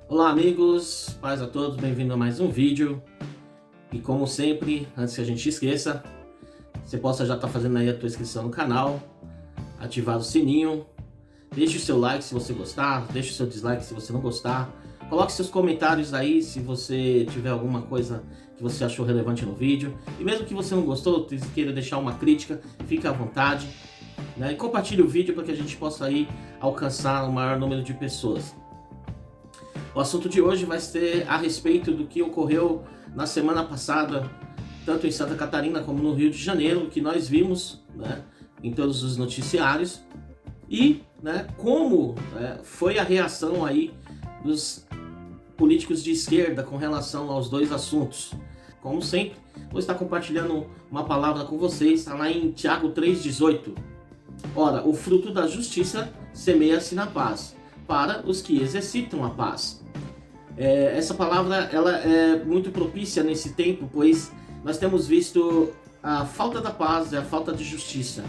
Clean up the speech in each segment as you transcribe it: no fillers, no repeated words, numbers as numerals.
Olá amigos, paz a todos, bem-vindo a mais um vídeo. E como sempre, antes que a gente esqueça, você possa já estar fazendo aí a tua inscrição no canal, ativar o sininho, deixe o seu like se você gostar, deixe o seu dislike se você não gostar, coloque seus comentários aí se você tiver alguma coisa que você achou relevante no vídeo, e mesmo que você não gostou, queira deixar uma crítica, fique à vontade, né? E compartilhe o vídeo para que a gente possa aí alcançar o maior número de pessoas. O assunto de hoje vai ser a respeito do que ocorreu na semana passada, tanto em Santa Catarina como no Rio de Janeiro, que nós vimos, né, em todos os noticiários, e, né, como foi a reação aí dos políticos de esquerda com relação aos dois assuntos. Como sempre, vou estar compartilhando uma palavra com vocês, está lá em Tiago 3,18. Ora, o fruto da justiça semeia-se na paz, para os que exercitam a paz. Essa palavra ela é muito propícia nesse tempo, pois nós temos visto a falta da paz e a falta de justiça.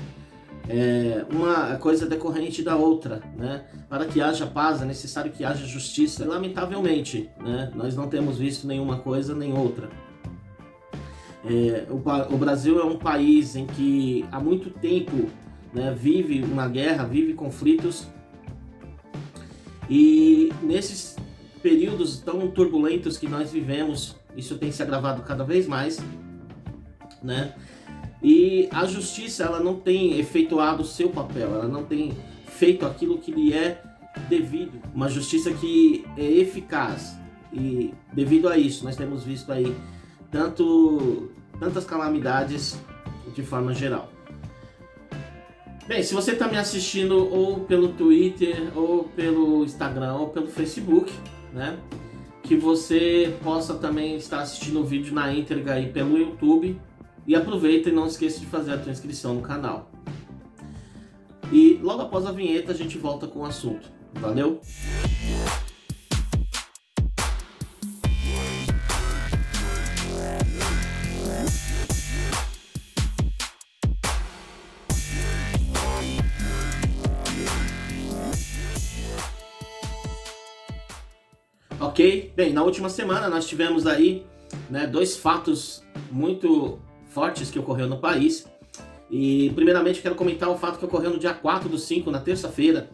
Uma coisa decorrente da outra, né? Para que haja paz é necessário que haja justiça. E, lamentavelmente, né, nós não temos visto nenhuma coisa nem outra. O Brasil é um país em que há muito tempo, né, vive uma guerra, vive conflitos, e nesses períodos tão turbulentos que nós vivemos, isso tem se agravado cada vez mais, né? E a justiça, ela não tem efetuado o seu papel, ela não tem feito aquilo que lhe é devido. Uma justiça que é eficaz, e devido a isso nós temos visto aí tantas calamidades de forma geral. Bem, se você está me assistindo ou pelo Twitter, ou pelo Instagram, ou pelo Facebook, né, que você possa também estar assistindo o vídeo na íntegra aí pelo YouTube, e aproveita e não esqueça de fazer a tua inscrição no canal. E logo após a vinheta a gente volta com o assunto. Valeu? Ok? Bem, na última semana nós tivemos aí, né, dois fatos muito fortes que ocorreu no país. E primeiramente quero comentar o fato que ocorreu no dia 4/5, na terça-feira,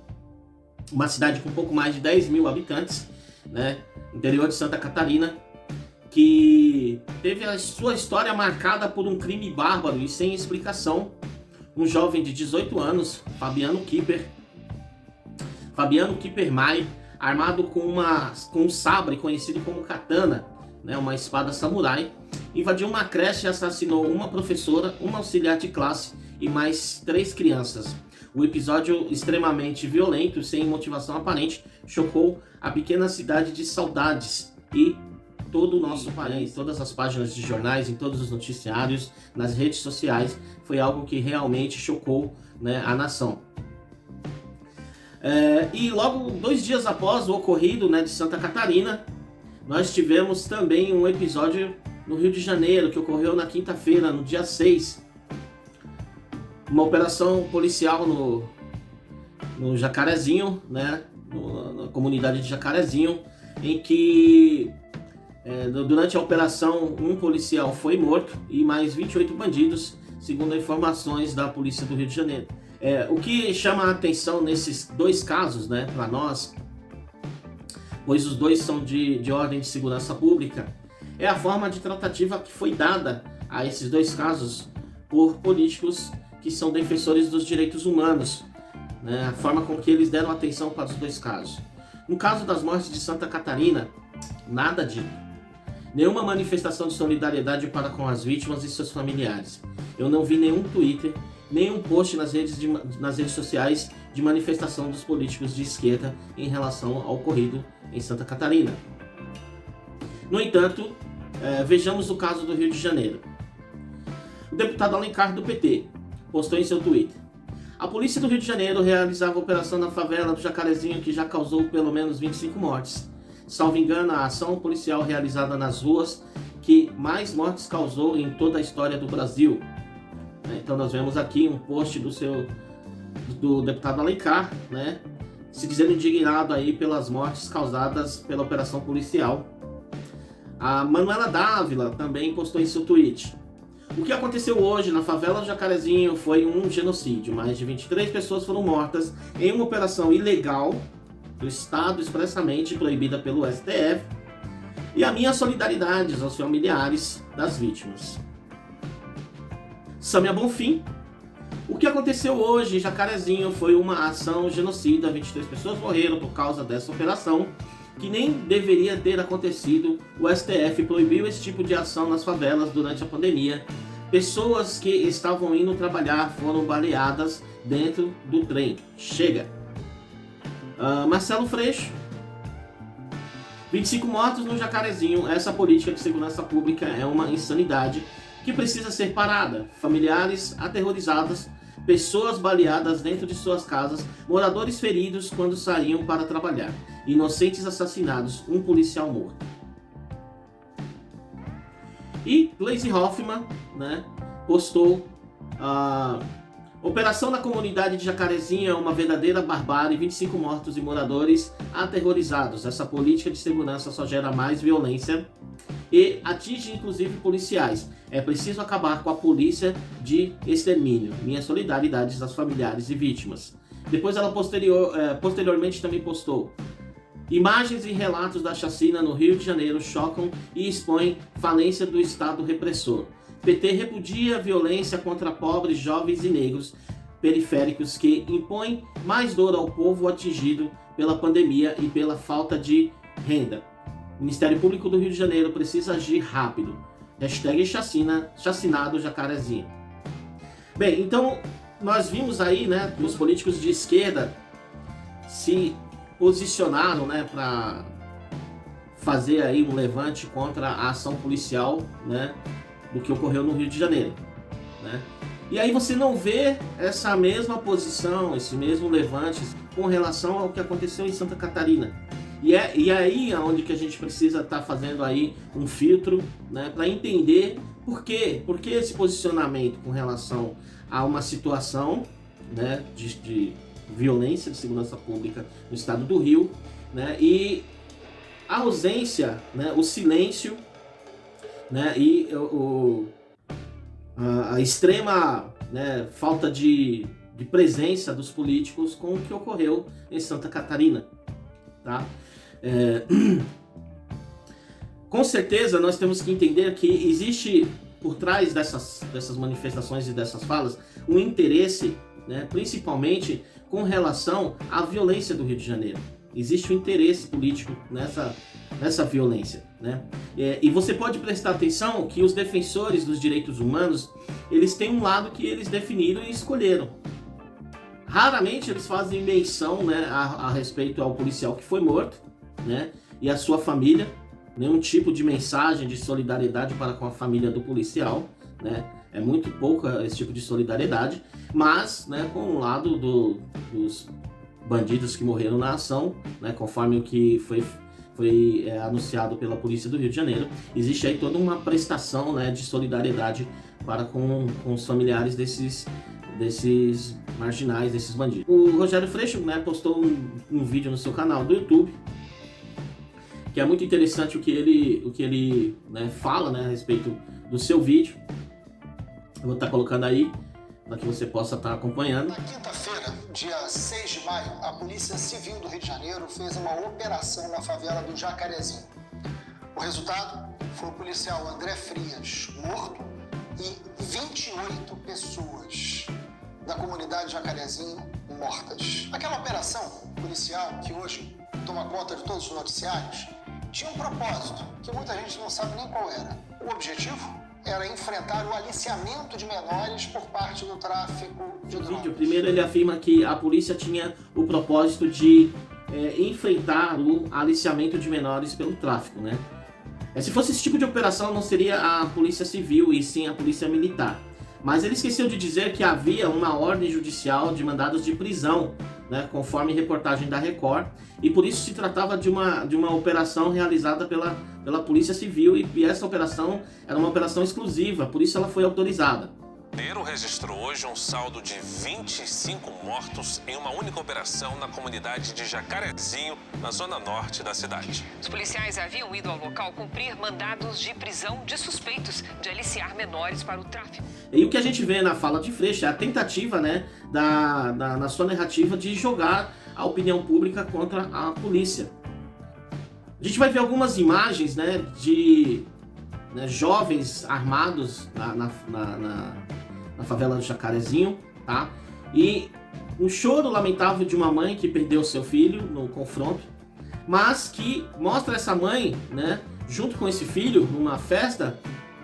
uma cidade com um pouco mais de 10 mil habitantes, né, interior de Santa Catarina, que teve a sua história marcada por um crime bárbaro e sem explicação. Um jovem de 18 anos, Fabiano Kipper Mai, armado com um sabre conhecido como katana, né, uma espada samurai, invadiu uma creche e assassinou uma professora, uma auxiliar de classe e mais 3 crianças. O episódio, extremamente violento, sem motivação aparente, chocou a pequena cidade de Saudades e todo o nosso país. Em todas as páginas de jornais, em todos os noticiários, nas redes sociais, foi algo que realmente chocou, né, a nação. E logo 2 dias após o ocorrido, né, de Santa Catarina, nós tivemos também um episódio no Rio de Janeiro, que ocorreu na quinta-feira, no dia 6. Uma operação policial no Jacarezinho, né, na comunidade de Jacarezinho, em que durante a operação um policial foi morto e mais 28 bandidos, segundo informações da Polícia do Rio de Janeiro. O que chama a atenção nesses dois casos, né, para nós, pois os dois são de ordem de segurança pública, é a forma de tratativa que foi dada a esses dois casos por políticos que são defensores dos direitos humanos, né, a forma com que eles deram atenção para os dois casos. No caso das mortes de Santa Catarina, nada dito. Nenhuma manifestação de solidariedade para com as vítimas e seus familiares. Eu não vi nenhum Twitter, nenhum post nas redes sociais de manifestação dos políticos de esquerda em relação ao ocorrido em Santa Catarina. No entanto, vejamos o caso do Rio de Janeiro. O deputado Alencar, do PT, postou em seu Twitter: a polícia do Rio de Janeiro realizava operação na favela do Jacarezinho que já causou pelo menos 25 mortes. Salvo engano, a ação policial realizada nas ruas que mais mortes causou em toda a história do Brasil. Então nós vemos aqui um post do deputado Alencar, né, se dizendo indignado aí pelas mortes causadas pela operação policial. A Manuela Dávila também postou em seu tweet: o que aconteceu hoje na favela do Jacarezinho foi um genocídio. Mais de 23 pessoas foram mortas em uma operação ilegal do Estado, expressamente proibida pelo STF. E a minha solidariedade aos familiares das vítimas. Sâmia Bonfim: o que aconteceu hoje em Jacarezinho foi uma ação genocida. 23 pessoas morreram por causa dessa operação, que nem deveria ter acontecido. O STF proibiu esse tipo de ação nas favelas durante a pandemia. Pessoas que estavam indo trabalhar foram baleadas dentro do trem. Chega. Marcelo Freixo: 25 mortos no Jacarezinho. Essa política de segurança pública é uma insanidade que precisa ser parada. Familiares aterrorizados, pessoas baleadas dentro de suas casas, moradores feridos quando saíam para trabalhar, inocentes assassinados, um policial morto. E Gleisi Hoffmann, né, postou: operação na comunidade de Jacarezinho é uma verdadeira barbárie, 25 mortos e moradores aterrorizados. Essa política de segurança só gera mais violência e atinge inclusive policiais. É preciso acabar com a polícia de extermínio. Minha solidariedade aos familiares e vítimas. Depois ela posteriormente também postou: imagens e relatos da chacina no Rio de Janeiro chocam e expõem falência do Estado repressor. PT repudia a violência contra pobres, jovens e negros periféricos que impõem mais dor ao povo atingido pela pandemia e pela falta de renda. O Ministério Público do Rio de Janeiro precisa agir rápido. Hashtag chacinado Jacarezinho. Bem, então nós vimos aí, né, que os políticos de esquerda se posicionaram, né, para fazer aí um levante contra a ação policial, né, do que ocorreu no Rio de Janeiro, né? E aí você não vê essa mesma posição, esse mesmo levante com relação ao que aconteceu em Santa Catarina. E aí é onde que a gente precisa estar fazendo aí um filtro, né, para entender por quê esse posicionamento com relação a uma situação, né, de violência de segurança pública no estado do Rio, né, e a ausência, né, o silêncio, né, e a extrema, né, falta de presença dos políticos com o que ocorreu em Santa Catarina, tá? Com certeza nós temos que entender que existe por trás dessas manifestações e dessas falas um interesse, né, principalmente com relação à violência do Rio de Janeiro. Existe um interesse político nessa violência, né? E você pode prestar atenção que os defensores dos direitos humanos, eles têm um lado que eles definiram e escolheram. Raramente eles fazem menção, né, a respeito ao policial que foi morto, né, e a sua família, nenhum tipo de mensagem de solidariedade para com a família do policial, né? É muito pouca esse tipo de solidariedade, mas, né, com o lado dos bandidos que morreram na ação, né, conforme o que foi anunciado pela Polícia do Rio de Janeiro, existe aí toda uma prestação, né, de solidariedade para com os familiares desses marginais, desses bandidos. O Rogério Freixo, né, postou um vídeo no seu canal do YouTube, que é muito interessante o que ele né, fala, né, a respeito do seu vídeo. Eu vou estar colocando aí para que você possa estar acompanhando. Na quinta-feira, dia 6 de maio, a Polícia Civil do Rio de Janeiro fez uma operação na favela do Jacarezinho. O resultado foi o policial André Frias morto e 28 pessoas da comunidade Jacarezinho mortas. Aquela operação policial que hoje toma conta de todos os noticiários tinha um propósito que muita gente não sabe nem qual era. O objetivo era enfrentar o aliciamento de menores por parte do tráfico de drogas. Primeiro ele afirma que a polícia tinha o propósito de enfrentar o aliciamento de menores pelo tráfico, né? Se fosse esse tipo de operação não seria a polícia civil e sim a polícia militar. Mas ele esqueceu de dizer que havia uma ordem judicial de mandados de prisão, né, conforme reportagem da Record, e por isso se tratava de uma operação realizada pela Polícia Civil, e essa operação era uma operação exclusiva, por isso ela foi autorizada, Janeiro registrou hoje um saldo de 25 mortos em uma única operação na comunidade de Jacarezinho, na zona norte da cidade. Os policiais haviam ido ao local cumprir mandados de prisão de suspeitos de aliciar menores para o tráfico. E o que a gente vê na fala de Freixo é a tentativa, né, na sua narrativa de jogar a opinião pública contra a polícia. A gente vai ver algumas imagens, né, de jovens armados na favela do Jacarezinho, tá? E um choro lamentável de uma mãe que perdeu seu filho no confronto, mas que mostra essa mãe, né, junto com esse filho, numa festa,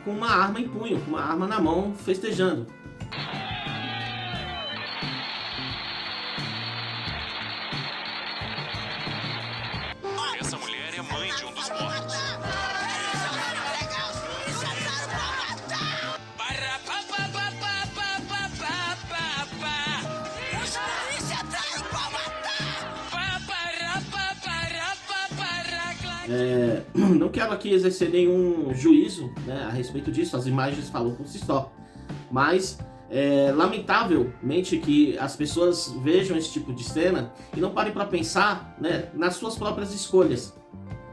com uma arma em punho, com uma arma na mão, festejando. Essa mulher é mãe de um dos mortos. Não quero aqui exercer nenhum juízo, né, a respeito disso, as imagens falam por si só, mas lamentavelmente que as pessoas vejam esse tipo de cena e não parem para pensar, né, nas suas próprias escolhas.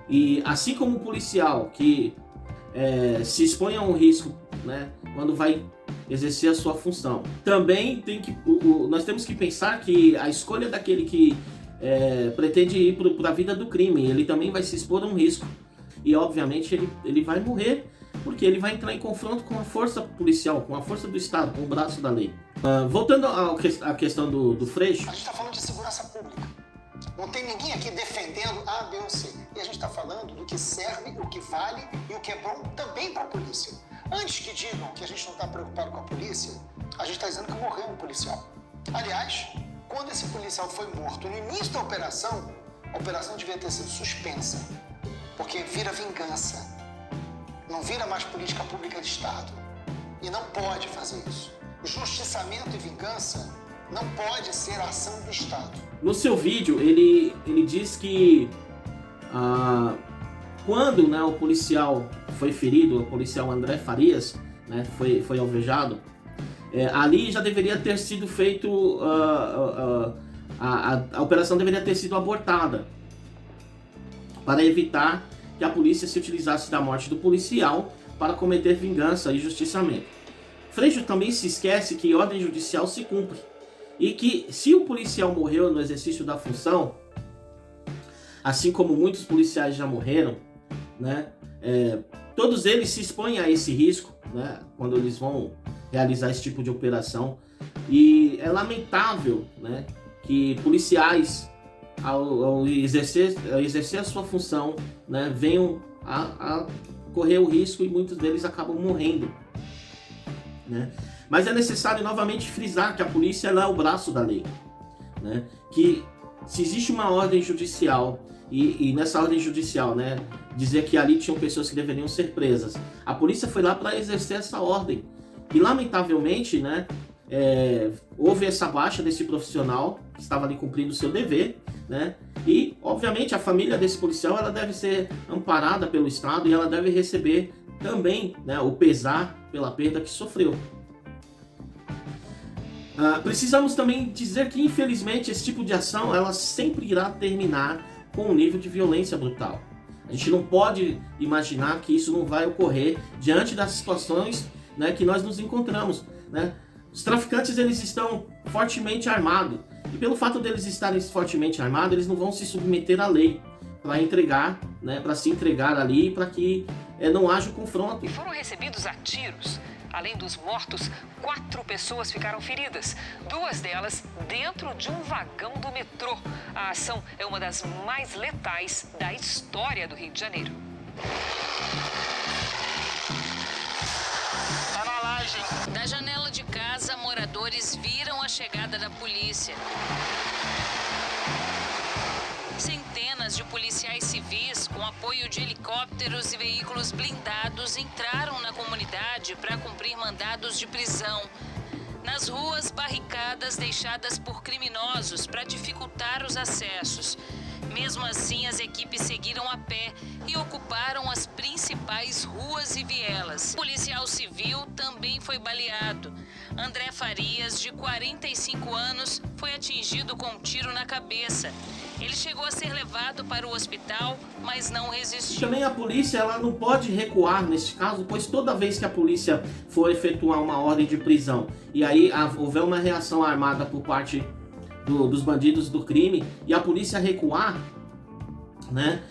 E assim como o policial que se expõe a um risco, né, quando vai exercer a sua função, também nós temos que pensar que a escolha daquele que pretende ir para a vida do crime, ele também vai se expor a um risco. E obviamente ele vai morrer, porque ele vai entrar em confronto com a força policial, com a força do Estado, com o braço da lei. Voltando à questão do Freixo. A gente está falando de segurança pública. Não tem ninguém aqui defendendo A, B ou C. E a gente está falando do que serve, o que vale e o que é bom também para a polícia. Antes que digam que a gente não está preocupado com a polícia, a gente está dizendo que morreu um policial. Aliás, quando esse policial foi morto no início da operação, a operação devia ter sido suspensa, porque vira vingança, não vira mais política pública de Estado. E não pode fazer isso. Justiçamento e vingança não pode ser ação do Estado. No seu vídeo, ele diz que quando, né, o policial foi ferido, o policial André Farias, né, foi alvejado, ali já deveria ter sido feito, a operação deveria ter sido abortada, para evitar que a polícia se utilizasse da morte do policial para cometer vingança e justiçamento. Freixo também se esquece que ordem judicial se cumpre, e que se o policial morreu no exercício da função, assim como muitos policiais já morreram, né, todos eles se expõem a esse risco, né, quando eles vão realizar esse tipo de operação. E é lamentável, né, que policiais, ao exercer a sua função, né, venham a correr o risco e muitos deles acabam morrendo, né? Mas é necessário novamente frisar que a polícia ela é o braço da lei, né? Que se existe uma ordem judicial e nessa ordem judicial, né, dizer que ali tinham pessoas que deveriam ser presas, a polícia foi lá para exercer essa ordem e lamentavelmente, né, houve essa baixa desse profissional que estava ali cumprindo o seu dever, né? E obviamente a família desse policial ela deve ser amparada pelo Estado e ela deve receber também, né, o pesar pela perda que sofreu. Precisamos também dizer que infelizmente esse tipo de ação ela sempre irá terminar com um nível de violência brutal. A gente não pode imaginar que isso não vai ocorrer diante das situações, né, que nós nos encontramos, né? Os traficantes eles estão fortemente armados e pelo fato deles estarem fortemente armados eles não vão se submeter à lei para entregar, né, para se entregar ali para que não haja confronto. E foram recebidos a tiros. Além dos mortos, 4 pessoas ficaram feridas, 2 delas dentro de um vagão do metrô. A ação é uma das mais letais da história do Rio de Janeiro. Tá na laje. Da janela de casa, moradores viram a chegada da polícia. Centenas de policiais civis, com apoio de helicópteros e veículos blindados, entraram na comunidade para cumprir mandados de prisão. Nas ruas, barricadas deixadas por criminosos para dificultar os acessos. Mesmo assim, as equipes seguiram a pé e ocuparam as principais principais ruas e vielas. O policial civil também foi baleado. André Farias, de 45 anos, foi atingido com um tiro na cabeça. Ele chegou a ser levado para o hospital, mas não resistiu. Também a polícia ela não pode recuar nesse caso, pois toda vez que a polícia for efetuar uma ordem de prisão e aí houver uma reação armada por parte dos bandidos do crime e a polícia recuar, né,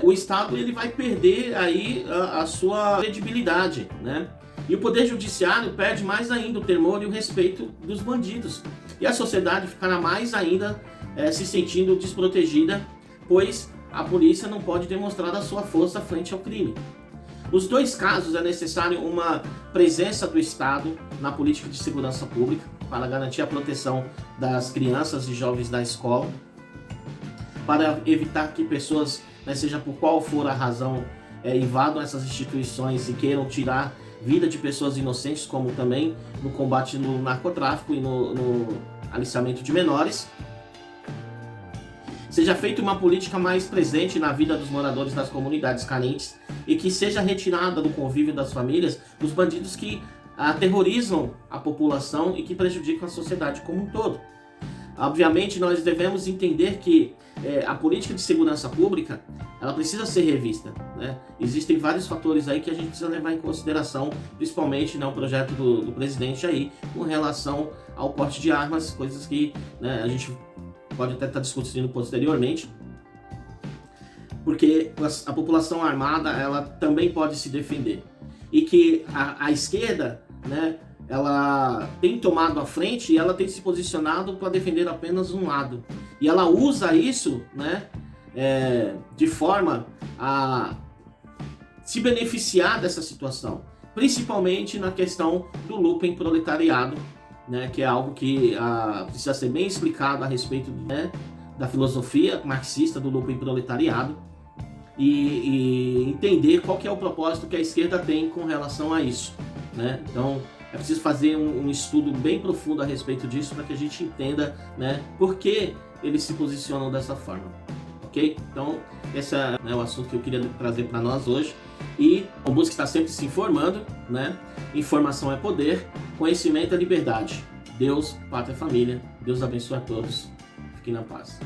o Estado ele vai perder aí a sua credibilidade, né? E o Poder Judiciário perde mais ainda o temor e o respeito dos bandidos. E a sociedade ficará mais ainda se sentindo desprotegida, pois a polícia não pode demonstrar a sua força frente ao crime. Nos dois casos é necessário uma presença do Estado na política de segurança pública para garantir a proteção das crianças e jovens da escola, para evitar que pessoas, seja por qual for a razão, invadam essas instituições e queiram tirar vida de pessoas inocentes, como também no combate no narcotráfico e no aliciamento de menores. Seja feita uma política mais presente na vida dos moradores das comunidades carentes e que seja retirada do convívio das famílias os bandidos que aterrorizam a população e que prejudicam a sociedade como um todo. Obviamente, nós devemos entender que a política de segurança pública ela precisa ser revista, né? Existem vários fatores aí que a gente precisa levar em consideração, principalmente o projeto do presidente aí com relação ao porte de armas, coisas que a gente pode até estar discutindo posteriormente, porque a população armada ela também pode se defender e que a esquerda, ela tem tomado a frente e ela tem se posicionado para defender apenas um lado. E ela usa isso, de forma a se beneficiar dessa situação, principalmente na questão do lumpen proletariado, que é algo que precisa ser bem explicado a respeito da filosofia marxista do lumpen proletariado e entender qual que é o propósito que a esquerda tem com relação a isso, Então, é preciso fazer um estudo bem profundo a respeito disso para que a gente entenda, por que eles se posicionam dessa forma, ok? Então, esse é o assunto que eu queria trazer para nós hoje. E o Busca está sempre se informando, Informação é poder, conhecimento é liberdade. Deus, pátria e família. Deus abençoe a todos. Fiquem na paz.